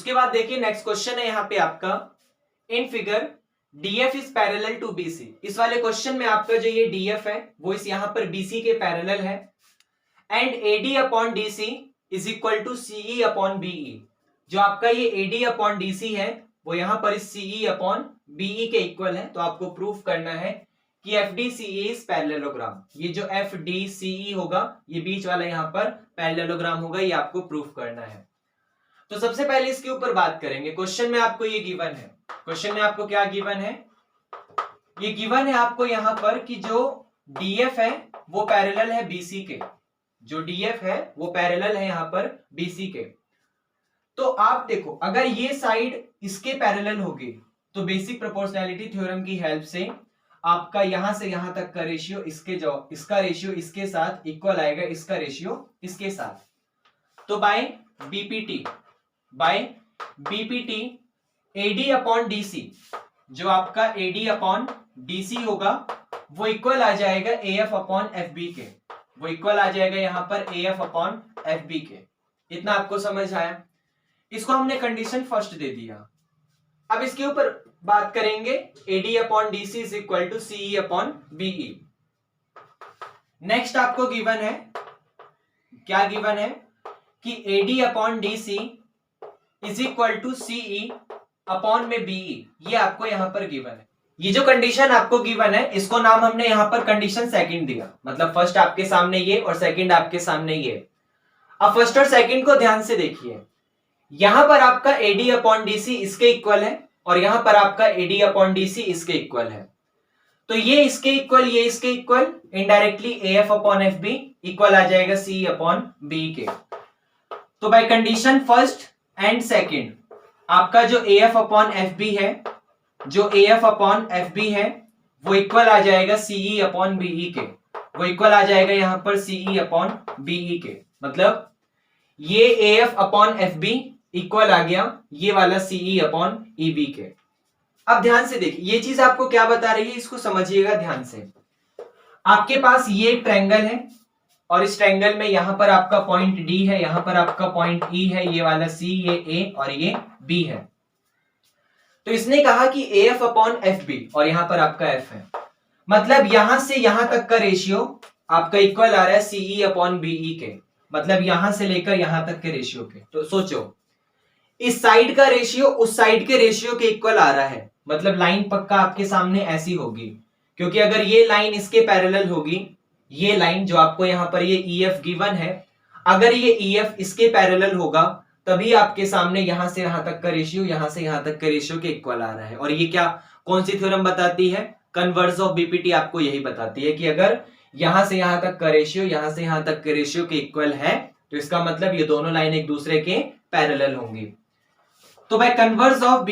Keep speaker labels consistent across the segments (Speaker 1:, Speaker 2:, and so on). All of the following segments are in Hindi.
Speaker 1: उसके बाद देखिए नेक्स्ट क्वेश्चन है यहाँ पे आपका, in figure DF is parallel to BC। इस वाले क्वेश्चन में आपका जो ये DF है वो इस यहाँ पर BC के पैरेलल है, and AD upon DC is equal to CE upon BE। जो आपका ये AD अपॉन DC है वो यहाँ पर इस CE अपॉन BE के इक्वल है। तो आपको प्रूफ करना है कि FDCE इज पैरेललोग्राम। ये जो FDCE होगा ये बीच वाला यहाँ पर पैरेललोग्राम होगा, ये आपको प्रूफ करना है। तो सबसे पहले इसके ऊपर बात करेंगे। क्वेश्चन में आपको ये गिवन है, क्वेश्चन में आपको क्या गिवन है, ये गिवन है आपको यहाँ पर कि जो DF है वो पैरेलल है BC के, जो DF है वो पैरेलल है यहाँ पर BC के। तो आप देखो अगर ये साइड इसके पैरेलल होगी तो बेसिक प्रोपोर्शनैलिटी थ्योरम की हेल्प से आपका यहां से यहां तक का रेशियो इसका रेशियो इसके साथ इक्वल आएगा, इसका रेशियो इसके साथ। तो by BPT AD upon DC, जो आपका AD अपॉन DC होगा वो इक्वल आ जाएगा AF अपॉन FB के, वो इक्वल आ जाएगा यहां पर AF अपॉन FB के। इतना आपको समझ आया। इसको हमने कंडीशन फर्स्ट दे दिया। अब इसके ऊपर बात करेंगे, AD upon DC is equal to CE upon BE। Next आपको गिवन है, क्या गिवन है कि AD upon DC is equal to CE upon में BE। ये आपको यहां पर गिवन है। ये जो कंडीशन आपको गिवन है इसको नाम हमने यहां पर कंडीशन सेकंड दिया, मतलब फर्स्ट आपके सामने ये और सेकंड आपके सामने ये। अब फर्स्ट और सेकंड को ध्यान से देखिए, यहां पर आपका AD अपॉन DC इसके इक्वल है और यहां पर आपका AD अपॉन DC इसके इक्वल है। तो ये इसके इक्वल, ये इसके equal, indirectly AF upon FB equal आ जाएगा CE अपॉन BE के। तो by condition first and second आपका जो AF अपॉन FB है, जो AF अपॉन FB है वो इक्वल आ जाएगा CE अपॉन BE के, वो इक्वल आ जाएगा यहां पर CE अपॉन BE के। मतलब ये AF अपॉन FB इक्वल आ गया ये वाला CE अपॉन EB के। अब ध्यान से देखिए ये चीज आपको क्या बता रही है, इसको समझिएगा ध्यान से। आपके पास ये ट्रायंगल है और इस ट्रायंगल में यहां पर आपका पॉइंट D है, यहां पर आपका पॉइंट E है, ये वाला C, ये A और ये B है। तो इसने कहा कि AF अपॉन FB और यहां पर आपका F है, मतलब यहां से यहां तक का रेशियो आपका इक्वल आ रहा है CE अपॉन BE के, मतलब यहां से लेकर यहां तक के रेशियो के। तो सोचो इस साइड का रेशियो उस साइड के रेशियो के इक्वल आ रहा है, मतलब लाइन पक्का आपके सामने ऐसी होगी, क्योंकि अगर ये लाइन इसके पैरेलल होगी, ये लाइन जो आपको यहां पर ये EF गिवन है, अगर ये EF इसके पैरेलल होगा तभी आपके सामने यहां से यहां तक का रेशियो यहां से यहां तक के रेशियो के इक्वल आ रहा है। और ये क्या, कौन सी थ्योरम बताती है, कन्वर्स ऑफ BPT आपको यही बताती है कि अगर यहां से यहां तक का रेशियो यहां से यहां तक के रेशियो के इक्वल है तो इसका मतलब ये दोनों लाइन एक दूसरे के पैरेलल होंगी। तो बाय कन्वर्स ऑफ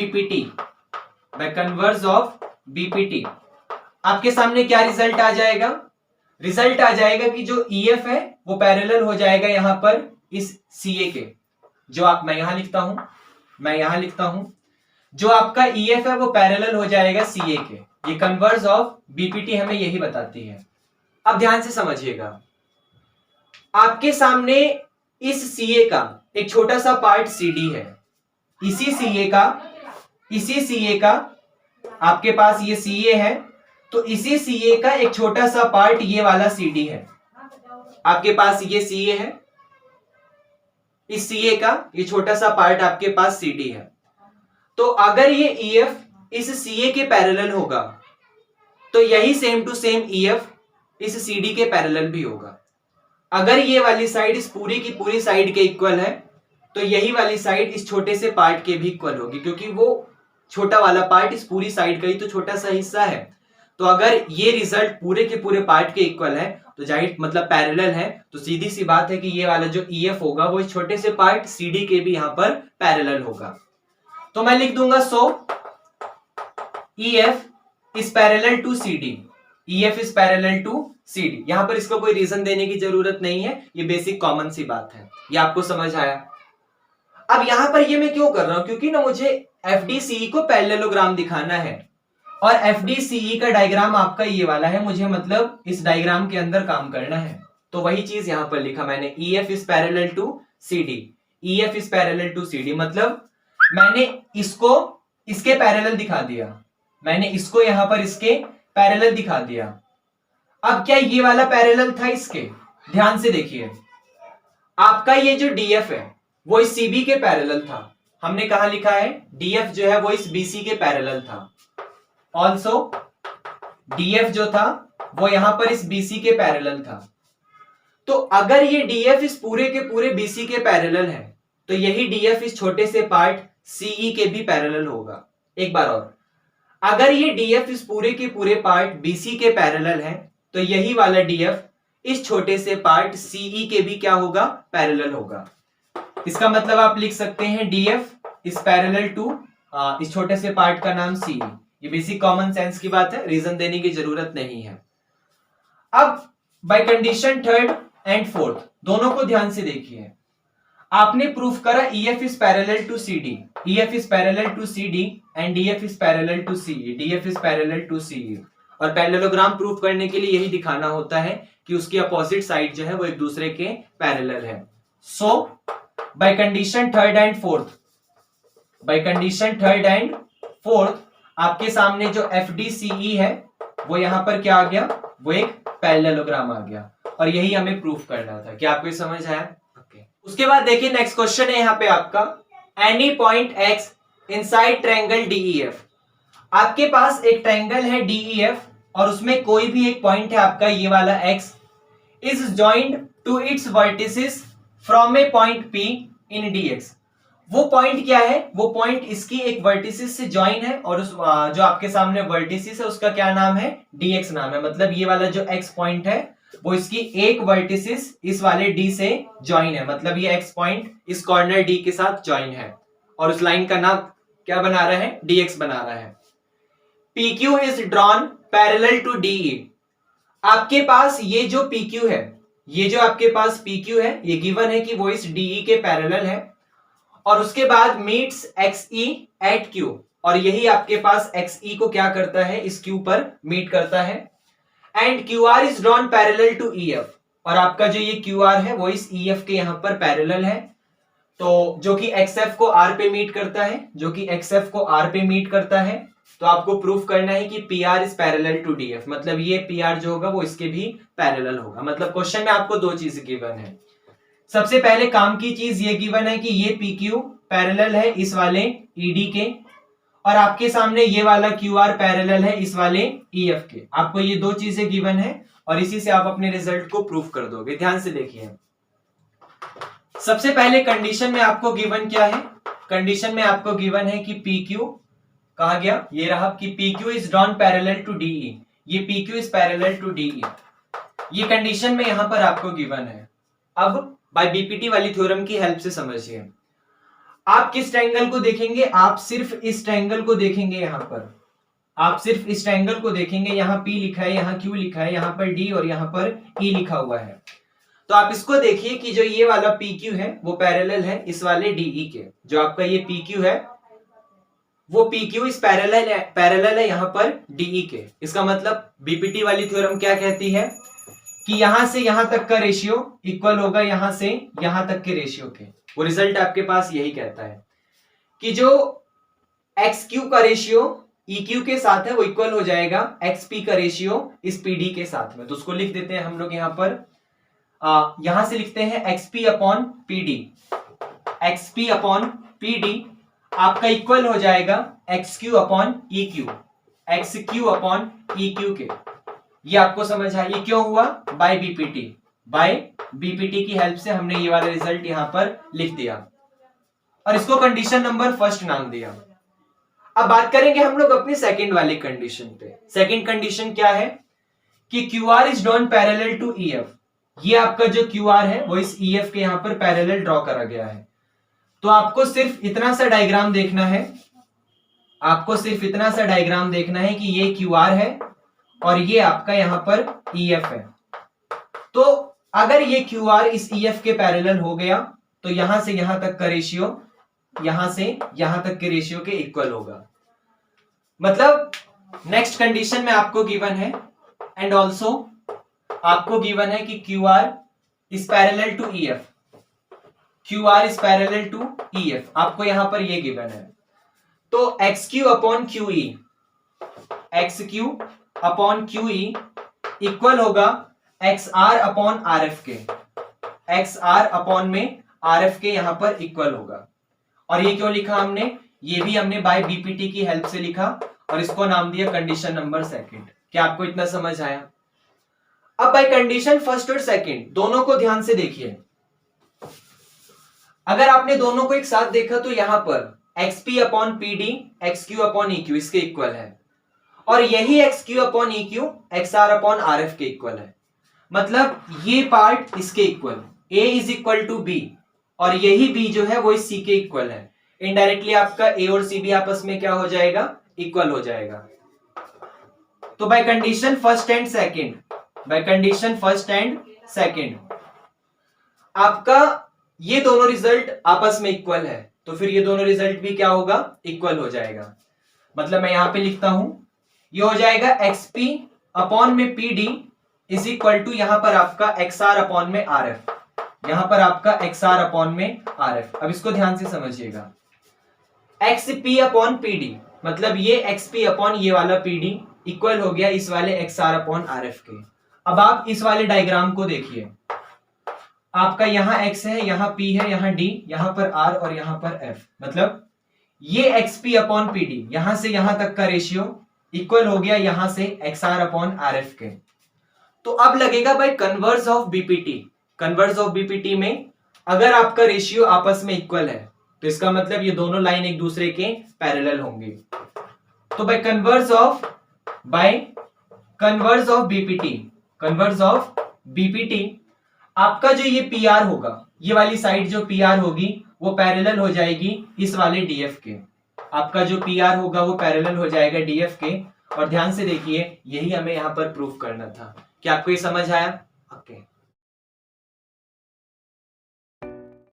Speaker 1: BPT आपके सामने क्या रिजल्ट आ जाएगा, रिजल्ट आ जाएगा कि जो EF है वो पैरेलल हो जाएगा यहां पर इस CA के, जो आप मैं यहां लिखता हूं, जो आपका EF है वो पैरेलल हो जाएगा CA के। ये कन्वर्स ऑफ BPT हमें यही बताती है। अब ध्यान से समझिएगा, आपके सामने इस CA का एक छोटा सा पार्ट CD है, इसी CA का आपके पास ये CA है, तो इसी CA का एक छोटा सा पार्ट ये वाला CD है। आपके पास ये CA है, इस CA का ये छोटा सा पार्ट आपके पास CD है। तो अगर ये EF इस CA के पैरेलल होगा तो यही सेम टू सेम EF इस CD के पैरेलल भी होगा। अगर ये वाली साइड इस पूरी की पूरी साइड के इक्वल है तो यही वाली साइड इस छोटे से पार्ट के भी इक्वल होगी, क्योंकि वो छोटा वाला पार्ट इस पूरी साइड का ही तो छोटा सा हिस्सा है। तो अगर ये रिजल्ट पूरे के पूरे पार्ट के इक्वल है तो जाहिर मतलब पैरेलल है, तो सीधी सी बात है कि ये वाला जो EF होगा वो इस छोटे से पार्ट CD के भी यहां पर पैरेलल होगा। तो मैं लिख दूंगा so EF is parallel to CD, EF is parallel to CD। यहां पर इसको कोई रीजन देने की जरूरत नहीं है, ये बेसिक कॉमन सी बात है, ये आपको समझ आया। अब यहां पर ये मैं क्यों कर रहा हूं, क्योंकि ना मुझे FDCE को पैरेललोग्राम दिखाना है और FDCE का डायग्राम आपका ये वाला है, मुझे मतलब इस डायग्राम के अंदर काम करना है। तो वही चीज यहां पर लिखा मैंने, EF is parallel to CD, EF is parallel to CD, मतलब मैंने इसको इसके पैरेलल दिखा दिया, मैंने इसको यहां पर इसके पैरेलल दिखा दिया। अब क्या ये वाला पैरेलल था इसके? ध्यान से देखिए, आपका ये जो डीएफ है वो इस सीबी के पैरेलल था। हमने कहा लिखा है डीएफ जो है वो इस बीसी के पैरेलल था। ऑल्सो डीएफ जो था वो यहां पर इस बीसी के पैरेलल था। तो अगर ये डीएफ इस पूरे के पूरे बीसी के पैरेलल है तो यही डीएफ इस छोटे से पार्ट सीई के भी पैरेलल होगा। एक बार और, अगर ये डीएफ इस पूरे के पूरे पार्ट बीसी के पैरेलल है तो यही वाला डीएफ इस छोटे से पार्ट सीई के भी क्या होगा? पैरेलल होगा। इसका मतलब आप लिख सकते हैं डीएफ इज पैरेलल टू इस छोटे से पार्ट का नाम सीई। ये बेसिक कॉमन सेंस की बात है, रीजन देने की जरूरत नहीं है। अब by condition third and fourth दोनों को ध्यान से देखिए। आपने प्रूफ करा EF is parallel to CD, EF is parallel to CD and DF is parallel to CE, DF is parallel to CE। और पैरेललोग्राम प्रूफ करने के लिए यही दिखाना होता है कि उसकी अपोजिट साइड जो है वो एक दूसरे के पैरेलल है। So by condition third and fourth आपके सामने जो FDCE है वो यहां पर क्या आ गया? वो एक पैरेललोग्राम आ गया। और यही हमें प्रूफ करना था। क्या आपको समझ आया? उसके बाद देखिए नेक्स्ट क्वेश्चन है यहाँ पे आपका, any point x inside triangle DEF। आपके पास एक ट्रायंगल है DEF और उसमें कोई भी एक पॉइंट है आपका ये वाला x is joined to its vertices from a point P in dx। वो पॉइंट क्या है? वो पॉइंट इसकी एक वर्टिसेस से जॉइन है और उस जो आपके सामने वर्टिसेस है उसका क्या नाम है? dx नाम है। मतलब ये वाला जो x पॉइंट है वो इसकी एक वर्टिसिस इस वाले D से ज्वाइन है। मतलब ये x पॉइंट इस कॉर्नर D के साथ ज्वाइन है और उस लाइन का नाम क्या बना रहा है? dx बना रहा है। PQ is drawn parallel to DE। आपके पास ये जो PQ है, ये जो आपके पास PQ है ये गिवन है कि वो इस DE के पैरेलल है। और उसके बाद मीट्स XE एट Q, और यही आपके पास XE को क्या करता है? इस Q पर मीट करता है। And QR is drawn parallel to EF, और आपका जो ये QR है वो इस EF के यहां पर पैरेलल है। तो जो कि XF को R पे मीट करता है, तो आपको प्रूफ करना है कि PR is parallel to DF। मतलब ये PR जो होगा वो इसके भी पैरेलल होगा। मतलब क्वेश्चन में आपको दो चीज गिवन है। सबसे पहले काम की चीज ये गिवन है कि ये PQ पैरेलल है इस वाले ED के, और आपके सामने ये वाला QR पैरेलल है इस वाले EF के। आपको ये दो चीजें गिवन है और इसी से आप अपने रिजल्ट को प्रूफ कर दोगे। ध्यान से देखिए, सबसे पहले कंडीशन में आपको गिवन क्या है? कंडीशन में आपको गिवन है कि PQ कहा गया, ये रहा कि PQ is drawn parallel to DE। ये PQ is parallel to DE, ये कंडीशन में यहां पर आपको गिवन है। अब बाय BPT वाली थ्योरम की हेल्प से समझिए, आप किस ट्रायंगल को देखेंगे? आप सिर्फ इस ट्रायंगल को देखेंगे। यहां पर आप सिर्फ इस ट्रायंगल को देखेंगे। यहां P लिखा है, यहां Q लिखा है, यहां पर D और यहां पर E लिखा हुआ है। तो आप इसको देखिए कि जो ये वाला PQ है वो पैरेलल है इस वाले DE के। जो आपका ये PQ है वो PQ इस पैरेलल है यहां पर DE के। इसका मतलब BPT वाली थ्योरम क्या कहती है कि यहां से यहां तक का रेशियो इक्वल होगा यहां से यहां तक के रेशियो के। वो रिजल्ट आपके पास यही कहता है कि जो XQ का रेशियो EQ के साथ है वो इक्वल हो जाएगा XP का रेशियो इस PD के साथ में। तो उसको लिख देते हैं हम लोग यहां पर, यहां से लिखते हैं XP upon PD। XP upon PD आपका इक्वल हो जाएगा XQ upon EQ, XQ upon EQ के। ये आपको समझ आया? ये क्यों हुआ? बाय BPT की हेल्प से हमने ये वाला रिजल्ट यहां पर लिख दिया और इसको कंडीशन नंबर फर्स्ट नाम दिया। अब बात करेंगे हम लोग अपनी सेकंड वाली कंडीशन पे। सेकंड कंडीशन क्या है कि QR is drawn parallel to EF। ये आपका जो QR है वो इस EF के यहां पर पैरेलल ड्रॉ करा गया है। तो आपको सिर्फ इतना सा डायग्राम देखना है, कि ये QR है और ये आपका यहां पर EF है। तो अगर ये QR इस EF के पैरेलल हो गया तो यहां से यहां तक का रेशियो यहां से यहां तक के रेशियो के इक्वल होगा। मतलब नेक्स्ट कंडीशन में आपको गिवन है एंड ऑल्सो आपको गिवन है कि QR is parallel to EF। QR is parallel to EF, आपको यहां पर ये गिवन है। तो XQ upon QE, XQ upon QE equal होगा XR अपॉन RF के, XR अपॉन में RF के यहां पर इक्वल होगा। और ये क्यों लिखा हमने, ये भी हमने बाय BPT की हेल्प से लिखा और इसको नाम दिया कंडीशन नंबर सेकंड। क्या आपको इतना समझ आया? अब बाय कंडीशन फर्स्ट और सेकंड दोनों को ध्यान से देखिए। अगर आपने दोनों को एक साथ देखा तो यहां पर XP upon PD XQ upon EQ इसके इक्वल है, और यही XQ upon EQ XR upon RF के इक्वल है। मतलब ये पार्ट इसके equal, A is equal to B, और यही B जो है वो इस C के इक्वल है। इनडायरेक्टली आपका A और C भी आपस में क्या हो जाएगा, इक्वल हो जाएगा। तो by condition first and second, by condition first and second आपका ये दोनों रिजल्ट आपस में इक्वल है, तो फिर ये दोनों रिजल्ट भी क्या होगा, इक्वल हो जाएगा। मतलब मैं यहां पे लिखता हूं, ये हो जाएगा XP अपॉन में PD इज इक्वल टू यहां पर आपका XR अपॉन में RF, यहां पर आपका XR अपॉन में RF। अब इसको ध्यान से समझिएगा, XP अपॉन PD मतलब ये XP अपॉन ये वाला PD इक्वल हो गया इस वाले XR अपॉन RF के। अब आप इस वाले डायग्राम को देखिए, आपका यहां X है, यहां P है, यहां D, यहां पर R और यहां पर F। मतलब ये XP अपॉन PD यहां से यहां तक का रेशियो इक्वल हो गया यहां से XR अपॉन RF के। तो अब लगेगा भाई converse of BPT, converse of BPT में अगर आपका रेशियो आपस में इक्वल है तो इसका मतलब ये दोनों लाइन एक दूसरे के पैरेलल होंगे। तो by converse of BPT, converse of BPT आपका जो ये PR होगा, ये वाली साइड जो PR होगी वो पैरेलल हो जाएगी इस वाले DF के। आपका जो PR होगा वो पैरेलल हो जाएगा DF के। और ध्यान से देखिए, यही हमें यहां पर प्रूफ करना था। क्या आपको ये समझ आया? ओके।